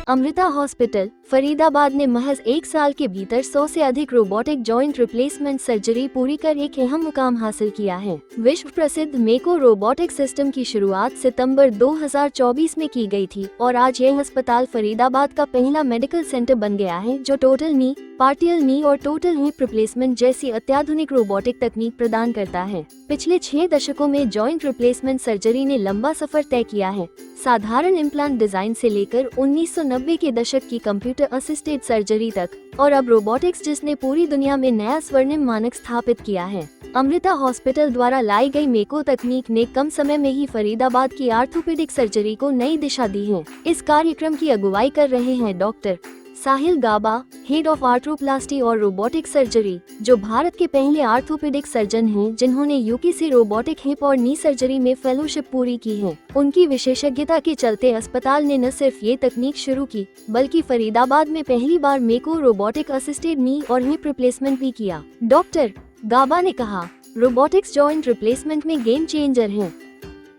Amrita hospital Faridabad ने महज 1 साल के भीतर 100 से अधिक रोबोटिक जॉइंट रिप्लेसमेंट सर्जरी पूरी कर एक अहम मुकाम हासिल किया है। विश्व प्रसिद्ध मेको रोबोटिक सिस्टम की शुरुआत सितंबर 2024 में की गई थी और आज यह अस्पताल फरीदाबाद का पहला मेडिकल सेंटर बन गया है जो टोटल नी, पार्टियल नी और टोटल हिप रिप्लेसमेंट जैसी अत्याधुनिक रोबोटिक तकनीक प्रदान करता है। पिछले 6 दशकों में जॉइंट रिप्लेसमेंट सर्जरी ने लंबा सफर तय किया है। साधारण इम्प्लांट डिजाइन से लेकर 1990 के दशक की कंप्यूटर असिस्टेड सर्जरी तक और अब रोबोटिक्स जिसने पूरी दुनिया में नया स्वर्णिम मानक स्थापित किया है। अमृता हॉस्पिटल द्वारा लाई गई मेको तकनीक ने कम समय में ही फरीदाबाद की आर्थोपेडिक सर्जरी को नई दिशा दी है। इस कार्यक्रम की अगुवाई कर रहे हैं doctor Sahil Gaba, head of arthroplasty और रोबोटिक सर्जरी, जो भारत के पहले आर्थोपेडिक सर्जन हैं जिन्होंने यूके से रोबोटिक हिप और नी सर्जरी में फेलोशिप पूरी की है। उनकी विशेषज्ञता के चलते अस्पताल ने न सिर्फ ये तकनीक शुरू की बल्कि फरीदाबाद में पहली बार मेको रोबोटिक असिस्टेड नी और हिप रिप्लेसमेंट भी किया। डॉक्टर गाबा ने कहा, रोबोटिक्स जॉइंट रिप्लेसमेंट में गेम चेंजर है।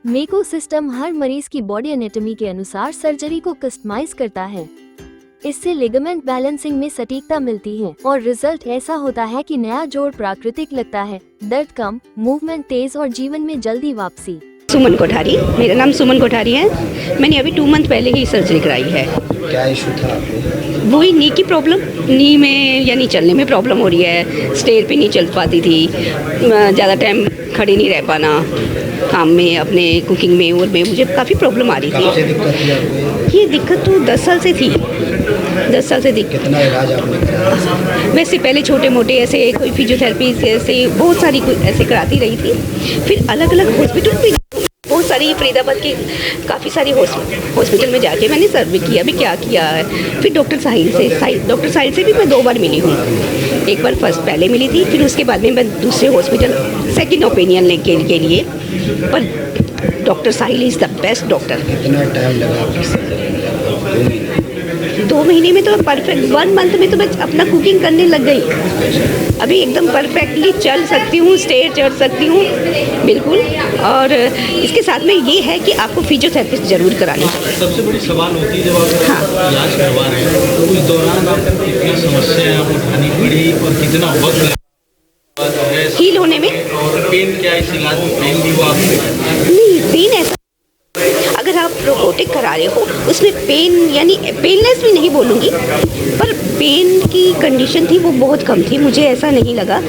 मेको सिस्टम हर मरीज की बॉडी एनाटॉमी के अनुसार सर्जरी को कस्टमाइज करता है। इससे लिगामेंट बैलेंसिंग में सटीकता मिलती है और रिजल्ट ऐसा होता है कि नया जोड़ प्राकृतिक लगता है, दर्द कम, मूवमेंट तेज और जीवन में जल्दी वापसी। सुमन कोठारी, मेरा नाम सुमन कोठारी है। मैंने अभी 2 मंथ पहले ही सर्जरी कराई है। क्या इशू था आपको? वही नी की प्रॉब्लम, नी में यानी चलने में प्रॉब्लम हो रही है। स्टेयर पे नहीं चल पाती थी, ज़्यादा टाइम खड़ी नहीं रह पाना, काम में अपने कुकिंग में और में मुझे काफ़ी प्रॉब्लम आ रही थी। ये दिक्कत तो 10 साल से थी। 10 साल से दिक्कत। कितना इलाज आपने कराया? वैसे पहले छोटे मोटे ऐसे कोई फिजियोथेरेपी ऐसे बहुत सारी ऐसे कराती रही थी। फिर अलग अलग हॉस्पिटल भी बहुत सारी फरीदाबाद की काफ़ी सारी हॉस्पिटल में जाके मैंने सर्वे किया भी क्या किया है। फिर डॉक्टर साहिल से भी मैं 2 बार मिली हूँ। एक बार फर्स्ट पहले मिली थी, फिर उसके बाद में मैं दूसरे हॉस्पिटल सेकंड ओपिनियन लेने के लिए। पर doctor Sahil is the best doctor. कितना टाइम लगा आपकी सर्जरी में? 2 महीने में तो परफेक्ट, 1 मंथ में तो मैं अपना कुकिंग करने लग गई। अभी एकदम परफेक्टली चल सकती हूँ, स्टेयर चढ़ सकती हूँ बिल्कुल। और इसके साथ में ये है कि आपको फिजियोथेरेपिस्ट जरूर करानी चाहिए। सबसे बड़ी सवाल होती है जब आप इलाज करवा रहे हैं तो उस दौरान आपको कितनी समस्याएं आप उठानी पड़ी और कितना वक्त लगा हील होने में? और पेन क्या इस इलाज में पेन भी हुआ आपको? नहीं, पेन ऐसा अगर आप रोबोटिक करा रहे हो उसमें पेन यानी पेनलेस भी नहीं बोलूँगी, पर पेन की कंडीशन थी वो बहुत कम थी। मुझे ऐसा नहीं लगा।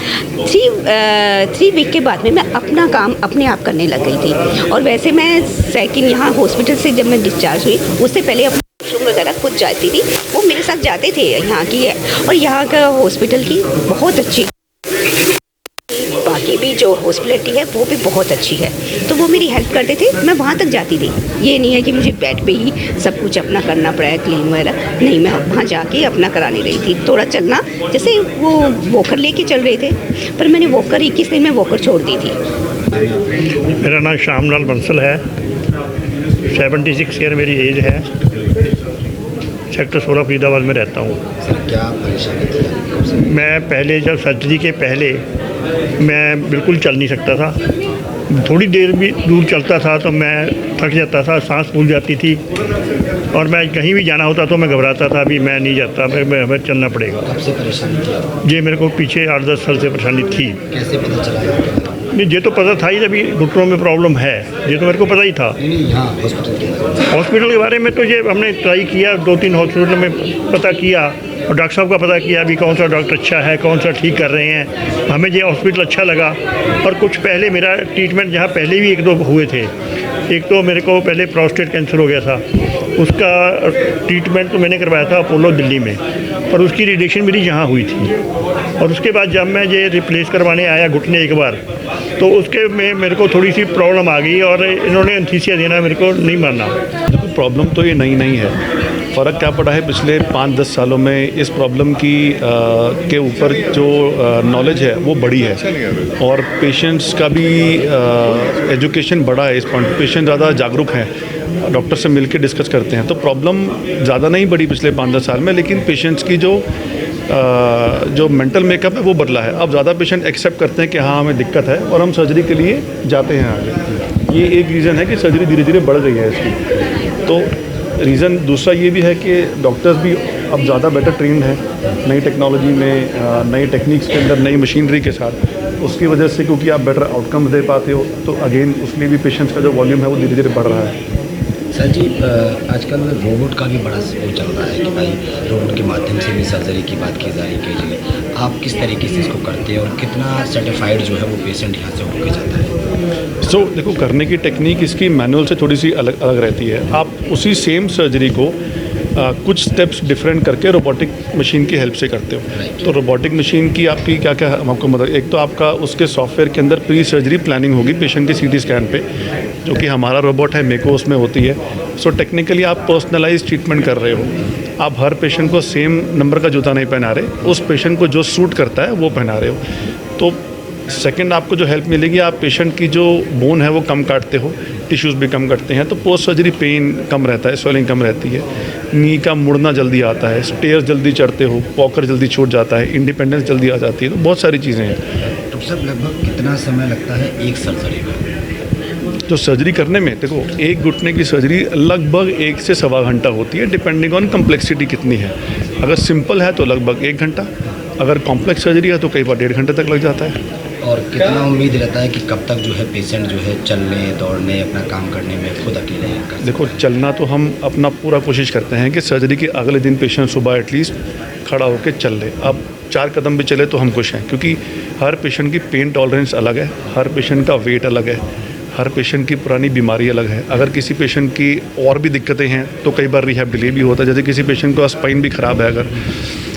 3 वीक के बाद में मैं अपना काम अपने आप करने लग गई थी। और वैसे मैं सेकंड यहाँ हॉस्पिटल से जब मैं डिस्चार्ज हुई उससे पहले अपना वॉशरूम वगैरह खुद जाती थी, वो मेरे साथ जाते थे यहाँ की है। और यहाँ का हॉस्पिटल की बहुत अच्छी, बाकी भी जो हॉस्पिटलिटी है वो भी बहुत अच्छी है, तो वो मेरी हेल्प करते थे। मैं वहाँ तक जाती थी। ये नहीं है कि मुझे बेड पे ही सब कुछ अपना करना पड़ा है, क्लीन वगैरह नहीं, मैं वहाँ जाके अपना कराने रही थी। थोड़ा चलना, जैसे वो वॉकर लेके चल रहे थे, पर मैंने वॉकर 21 दिन में वॉकर छोड़ दी थी। मेरा नाम श्यामलाल बंसल है। 76 ईयर मेरी एज है। सेक्टर 16 फरीदाबाद में रहता हूँ। सर क्या परेशानी थी? मैं पहले जब सर्जरी के पहले मैं बिल्कुल चल नहीं सकता था। थोड़ी देर भी दूर चलता था तो मैं थक जाता था, सांस फूल जाती थी और मैं कहीं भी जाना होता तो मैं घबराता था, अभी मैं नहीं जाता, मैं चलना पड़ेगा। कब से परेशानी थी आपको? ये मेरे को पीछे 8-10 साल से परेशानी थी। कैसे पता चला? नहीं, ये तो पता था ही, जब घुटनों में प्रॉब्लम है ये तो मेरे को पता ही था। नहीं, यहाँ हॉस्पिटल के बारे में तो ये हमने ट्राई किया, 2-3 हॉस्पिटल में पता किया और डॉक्टर साहब का पता किया अभी कौन सा डॉक्टर अच्छा है, कौन सा ठीक कर रहे हैं। हमें ये हॉस्पिटल अच्छा लगा। और कुछ पहले मेरा ट्रीटमेंट जहाँ पहले भी 1-2 हुए थे। एक तो मेरे को पहले प्रोस्टेट कैंसर हो गया था, उसका ट्रीटमेंट तो मैंने करवाया था अपोलो दिल्ली में, पर उसकी रेडिएशन मेरी यहाँ हुई थी। और उसके बाद जब मैं ये रिप्लेस करवाने आया घुटने एक बार, तो उसके में मेरे को थोड़ी सी प्रॉब्लम आ गई और इन्होंने एनेस्थीसिया देना मेरे को नहीं माना। देखो, प्रॉब्लम तो ये नहीं है। फ़र्क क्या पड़ा है पिछले 5-10 सालों में, इस प्रॉब्लम की के ऊपर जो नॉलेज है वो बढ़ी है और पेशेंट्स का भी एजुकेशन बढ़ा है। इस पॉइंट पेशेंट ज़्यादा जागरूक हैं, डॉक्टर से मिलकर डिस्कस करते हैं, तो प्रॉब्लम ज़्यादा नहीं बढ़ी पिछले 5-10 साल में। लेकिन पेशेंट्स की जो मेंटल मेकअप है वो बदला है। अब ज़्यादा पेशेंट एक्सेप्ट करते हैं कि हाँ हमें दिक्कत है और हम सर्जरी के लिए जाते हैं आगे। ये एक रीज़न है कि सर्जरी धीरे धीरे बढ़ गई है इसकी। तो रीज़न दूसरा ये भी है कि डॉक्टर्स भी अब ज़्यादा बेटर ट्रेंड हैं नई टेक्नोलॉजी में, नई टेक्निक्स के अंदर, नई मशीनरी के साथ। उसकी वजह से क्योंकि आप बेटर आउटकम्स दे पाते हो, तो अगेन उसमें भी पेशेंट्स का जो वॉल्यूम है वो धीरे धीरे बढ़ रहा है। सर जी, आजकल रोबोट का भी बड़ा वो चल रहा है कि भाई रोबोट के माध्यम से भी सर्जरी की बात की जा रही है कई जगह। आप किस तरीके से इसको करते हैं और कितना सर्टिफाइड जो है वो पेशेंट यहाँ से होके जाता है? देखो, करने की टेक्निक इसकी मैनुअल से थोड़ी सी अलग अलग रहती है। आप उसी सेम सर्जरी को कुछ स्टेप्स डिफरेंट करके रोबोटिक मशीन की हेल्प से करते हो। तो रोबोटिक मशीन की आपकी क्या क्या आपको मदद, एक तो आपका उसके सॉफ्टवेयर के अंदर प्री सर्जरी प्लानिंग होगी पेशेंट के सीटी स्कैन पे, जो कि हमारा रोबोट है मेको उसमें होती है। सो टेक्निकली आप पर्सनलाइज ट्रीटमेंट कर रहे हो। आप हर पेशेंट को सेम नंबर का जूता नहीं पहना रहे, उस पेशेंट को जो सूट करता है वो पहना रहे हो। तो सेकंड आपको जो हेल्प मिलेगी, आप पेशेंट की जो बोन है वो कम काटते हो, टिश्यूज़ भी कम करते हैं, तो पोस्ट सर्जरी पेन कम रहता है, स्वेलिंग कम रहती है, नी का मुड़ना जल्दी आता है, स्टेयर्स जल्दी चढ़ते हो, वॉकर जल्दी छूट जाता है, इंडिपेंडेंस जल्दी आ जाती है। तो बहुत सारी चीज़ें हैं। तो सर लगभग कितना समय लगता है एक सर्जरी में? जो सर्जरी करने में, देखो, एक घुटने की सर्जरी लगभग 1 से सवा घंटा होती है, डिपेंडिंग ऑन कम्प्लेक्सिटी कितनी है। अगर सिंपल है तो लगभग 1 घंटा, अगर कॉम्प्लेक्स सर्जरी है तो कई बार 1.5 घंटे तक लग जाता है। और कितना उम्मीद रहता है कि कब तक जो है पेशेंट जो है चलने दौड़ने अपना काम करने में खुद अकेले कर सकते हैं? देखो, चलना तो हम अपना पूरा कोशिश करते हैं कि सर्जरी के अगले दिन पेशेंट सुबह एटलीस्ट खड़ा होकर चल ले। अब 4 कदम भी चले तो हम खुश हैं, क्योंकि हर पेशेंट की पेन टॉलरेंस अलग है, हर पेशेंट का वेट अलग है, हर पेशेंट की पुरानी बीमारी अलग है। अगर किसी पेशेंट की और भी दिक्कतें हैं तो कई बार रिहैब डिले भी होता है। जैसे किसी पेशेंट का स्पाइन भी ख़राब है अगर,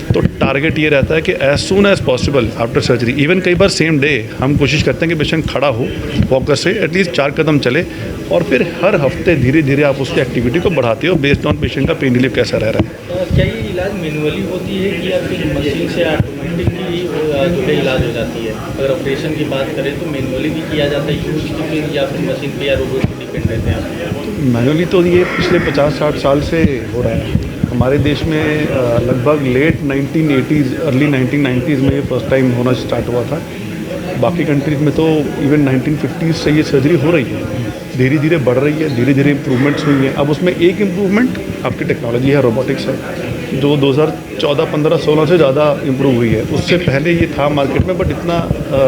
तो टारगेट ये रहता है कि as soon as possible after surgery, even कई बार सेम डे, हम कोशिश करते हैं कि पेशेंट खड़ा हो, वॉकर से एटलीस्ट 4 कदम चले, और फिर हर हफ्ते धीरे धीरे आप उसकी एक्टिविटी को बढ़ाते हो बेस्ड ऑन पेशेंट का पेन रिलीफ कैसा रह रहा है। क्या ये इलाज मैनुअली होती है कि या फिर मशीन से ऑटोमेटिकली जो है इलाज हो जाती है? अगर ऑपरेशन की बात करें तो मैनुअली भी किया जाता है यूज की फिर, या फिर मशीन पे या रोबोट पे डिपेंड रहते हैं? मैनुअली तो ये पिछले 50-60 साल से हो रहा है। हमारे देश में लगभग लेट 1980s अर्ली 1990s में ये फर्स्ट टाइम होना स्टार्ट हुआ था। बाकी कंट्रीज़ में तो इवन 1950s से ये सर्जरी हो रही है, धीरे धीरे बढ़ रही है, धीरे धीरे इम्प्रूवमेंट्स हुई हैं। अब उसमें एक इम्प्रूवमेंट आपकी टेक्नोलॉजी है, रोबोटिक्स है, जो 2014, 15, 16 से ज़्यादा इम्प्रूव हुई है। उससे पहले ये था मार्केट में, बट इतना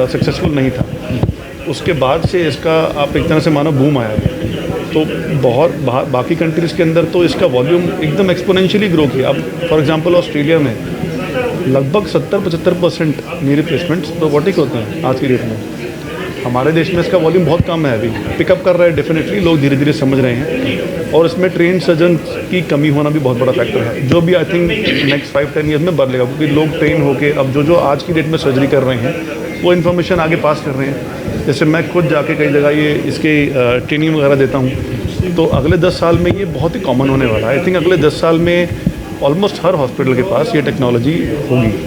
सक्सेसफुल नहीं था। उसके बाद से इसका आप एक तरह से मानो बूम आया है। तो बहुत बाकी कंट्रीज़ के अंदर तो इसका वॉल्यूम एकदम एक्सपोनेंशियली ग्रो किया। अब फॉर एग्जांपल ऑस्ट्रेलिया में लगभग 70-75% नी रिप्लेसमेंट्स रोबोटिक होते हैं आज की डेट में। हमारे देश में इसका वॉल्यूम बहुत कम है, अभी पिकअप कर रहा है डेफिनेटली, लोग धीरे धीरे समझ रहे हैं, और इसमें ट्रेन सर्जन की कमी होना भी बहुत बड़ा फैक्टर है, जो भी आई थिंक नेक्स्ट 5-10 ईयर्स में बढ़ेगा, क्योंकि लोग ट्रेन होके अब जो आज की डेट में सर्जरी कर रहे हैं वो इन्फॉर्मेशन आगे पास कर रहे हैं। जैसे मैं खुद जाके कई जगह ये इसके ट्रेनिंग वगैरह देता हूँ, तो अगले 10 साल में ये बहुत ही कॉमन होने वाला है। आई थिंक अगले 10 साल में ऑलमोस्ट हर हॉस्पिटल के पास ये टेक्नोलॉजी होगी।